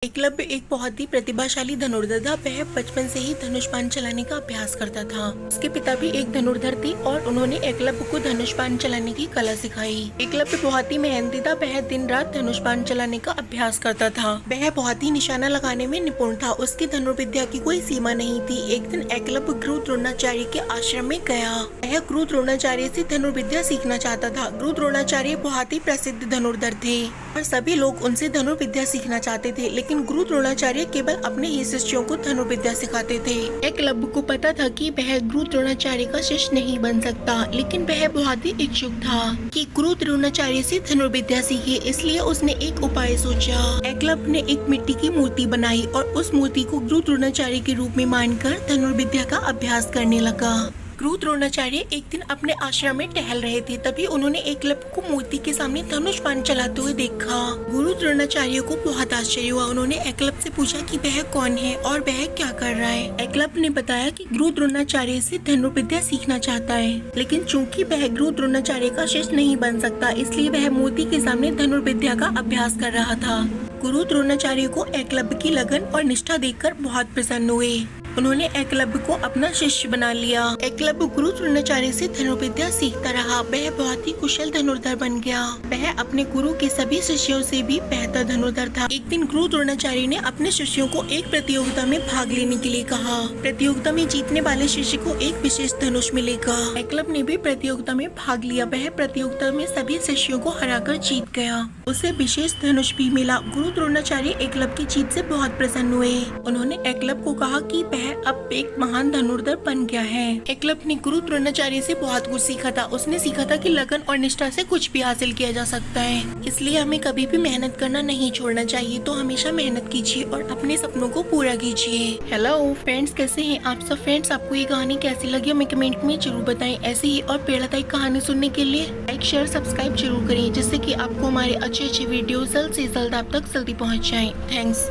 एकलव्य एक बहुत ही प्रतिभाशाली धनुर्धर था। वह बचपन से ही धनुष बाण चलाने का अभ्यास करता था। उसके पिता भी एक धनुर्धर थे और उन्होंने एकलव्य को धनुष बाण चलाने की कला सिखाई। एकलव्य बहुत ही मेहनती था। वह दिन रात धनुष बाण चलाने का अभ्यास करता था। वह बहुत ही निशाना लगाने में निपुण था। उसकी धनुर्विद्या की कोई सीमा नहीं थी। एक दिन एकलव्य गुरु द्रोणाचार्य के आश्रम में गया। वह गुरु द्रोणाचार्य से धनुर्विद्या सीखना चाहता था। गुरु द्रोणाचार्य बहुत ही प्रसिद्ध धनुर्धर थे और सभी लोग उनसे धनुर्विद्या सीखना चाहते थे, लेकिन गुरु द्रोणाचार्य केवल अपने ही शिष्यों को धनुर्विद्या सिखाते थे। एकलव्य को पता था कि वह गुरु द्रोणाचार्य का शिष्य नहीं बन सकता, लेकिन वह बहुत ही इच्छुक था कि गुरु द्रोणाचार्य से धनुर्विद्या सीखे। इसलिए उसने एक उपाय सोचा। एकलव्य ने एक मिट्टी की मूर्ति बनाई और उस मूर्ति को गुरु द्रोणाचार्य के रूप में मानकर धनुर्विद्या का अभ्यास करने लगा। गुरु द्रोणाचार्य एक दिन अपने आश्रम में टहल रहे थे, तभी उन्होंने एकलव्य को मूर्ति के सामने धनुष बाण चलाते हुए देखा। गुरु द्रोणाचार्य को बहुत आश्चर्य हुआ। उन्होंने एकलव्य से पूछा कि वह कौन है और वह क्या कर रहा है। एकलव्य ने बताया कि गुरु द्रोणाचार्य से धनुर्विद्या सीखना चाहता है, लेकिन चूंकि वह गुरु द्रोणाचार्य का शिष्य नहीं बन सकता, इसलिए वह मूर्ति के सामने धनुर्विद्या का अभ्यास कर रहा था। गुरु द्रोणाचार्य को एकलव्य की लगन और निष्ठा देखकर बहुत प्रसन्न हुए। उन्होंने एकलव्य को अपना शिष्य बना लिया। एकलव्य गुरु द्रोणाचार्य से धनुर्विद्या सीखता रहा। वह बहुत ही कुशल धनुर्धर बन गया। वह अपने गुरु के सभी शिष्यों से भी बेहतर धनुर्धर था। एक दिन गुरु द्रोणाचार्य ने अपने शिष्यों को एक प्रतियोगिता में भाग लेने के लिए कहा। प्रतियोगिता में जीतने वाले शिष्य को एक विशेष धनुष मिलेगा। एकलव्य ने भी प्रतियोगिता में भाग लिया। वह प्रतियोगिता में सभी शिष्यों को हराकर जीत गया। उसे विशेष धनुष भी मिला। गुरु द्रोणाचार्य एकलव्य की जीत से बहुत प्रसन्न हुए। उन्होंने एकलव्य को कहा कि वह अब एक महान धनुर्धर बन गया है। एकलव्य ने गुरु द्रोणाचार्य से बहुत कुछ सीखा था। उसने सीखा था कि लगन और निष्ठा से कुछ भी हासिल किया जा सकता है, इसलिए हमें कभी भी मेहनत करना नहीं छोड़ना चाहिए। तो हमेशा मेहनत कीजिए और अपने सपनों को पूरा कीजिए। हेलो फ्रेंड्स, कैसे हैं आप सब। फ्रेंड्स, आपको ये कहानी कैसी लगी हमें कमेंट में जरूर बताएं। ऐसे ही और प्रेरणादायक कहानी सुनने के लिए लाइक शेयर सब्सक्राइब जरूर करें, जिससे कि आपको हमारे अच्छे वीडियो जल्द से जल्द आप तक जल्दी पहुँच जाए। थैंक्स।